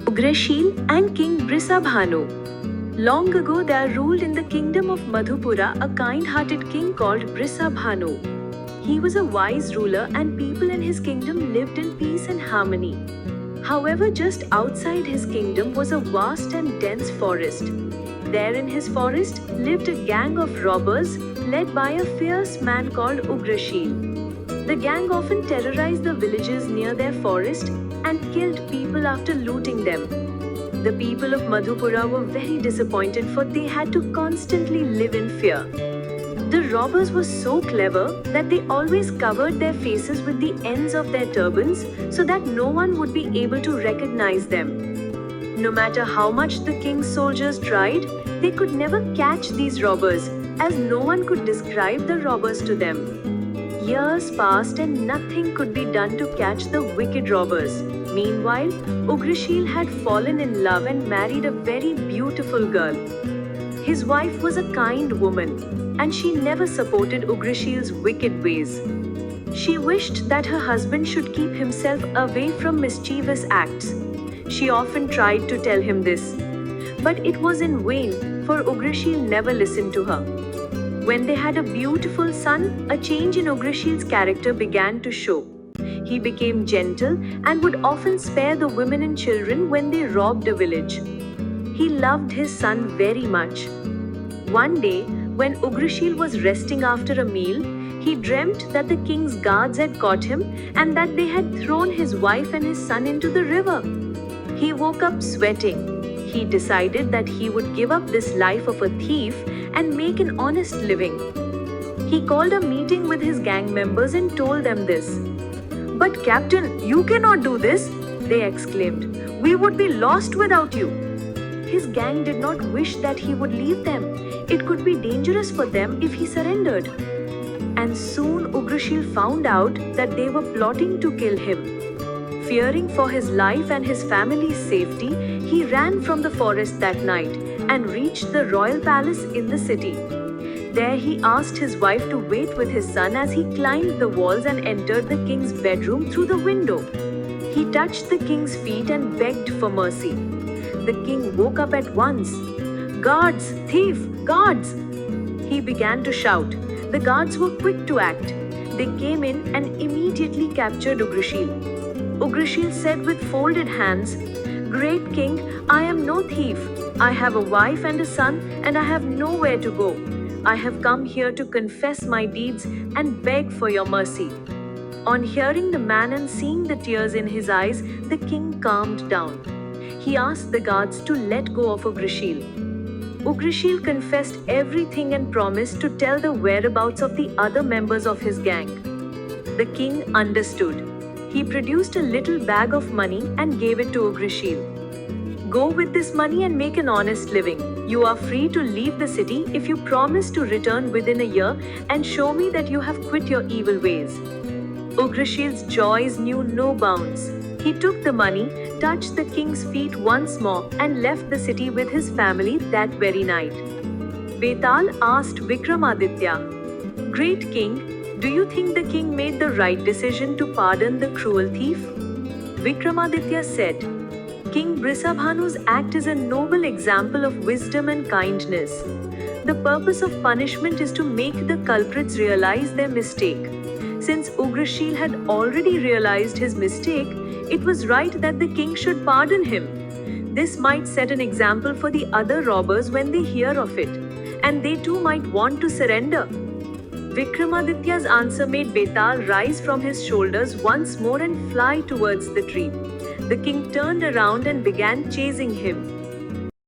Ugrashil and King Brisabhanu. Long ago there ruled in the kingdom of Madhupura a kind-hearted king called Brisabhanu. He was a wise ruler and people in his kingdom lived in peace and harmony. However, just outside his kingdom was a vast and dense forest. There in his forest lived a gang of robbers led by a fierce man called Ugrashil. The gang often terrorized the villages near their forest and killed people after looting them. The people of Madhupura were very disappointed for they had to constantly live in fear. The robbers were so clever that they always covered their faces with the ends of their turbans so that no one would be able to recognize them. No matter how much the king's soldiers tried, they could never catch these robbers as no one could describe the robbers to them. Years passed and nothing could be done to catch the wicked robbers. Meanwhile, Ugrashil had fallen in love and married a very beautiful girl. His wife was a kind woman, and she never supported Ugrashil's wicked ways. She wished that her husband should keep himself away from mischievous acts. She often tried to tell him this, but it was in vain, for Ugrashil never listened to her. When they had a beautiful son, a change in Ugrashil's character began to show. He became gentle and would often spare the women and children when they robbed a village. He loved his son very much. One day, when Ugrashil was resting after a meal, he dreamt that the king's guards had caught him and that they had thrown his wife and his son into the river. He woke up sweating. He decided that he would give up this life of a thief and make an honest living. He called a meeting with his gang members and told them this. "But Captain, you cannot do this," they exclaimed. "We would be lost without you." His gang did not wish that he would leave them. It could be dangerous for them if he surrendered. And soon Ugrashil found out that they were plotting to kill him. Fearing for his life and his family's safety, he ran from the forest that night and reached the royal palace in the city. There he asked his wife to wait with his son as he climbed the walls and entered the king's bedroom through the window. He touched the king's feet and begged for mercy. The king woke up at once. "Guards! Thief! Guards!" he began to shout. The guards were quick to act. They came in and immediately captured Ugrashil. Ugrashil said with folded hands, "Great king, I am no thief. I have a wife and a son and I have nowhere to go. I have come here to confess my deeds and beg for your mercy." On hearing the man and seeing the tears in his eyes, the king calmed down. He asked the guards to let go of Ugrashil. Ugrashil confessed everything and promised to tell the whereabouts of the other members of his gang. The king understood. He produced a little bag of money and gave it to Ugrashil. "Go with this money and make an honest living. You are free to leave the city if you promise to return within a year and show me that you have quit your evil ways." Ugrashil's joys knew no bounds. He took the money, touched the king's feet once more, and left the city with his family that very night. Betal asked Vikramaditya, "Great king, do you think the king made the right decision to pardon the cruel thief?" Vikramaditya said, "King Brisabhanu's act is a noble example of wisdom and kindness. The purpose of punishment is to make the culprits realize their mistake. Since Ugrashil had already realized his mistake, it was right that the king should pardon him. This might set an example for the other robbers when they hear of it, and they too might want to surrender." Vikramaditya's answer made Betal rise from his shoulders once more and fly towards the tree. The king turned around and began chasing him.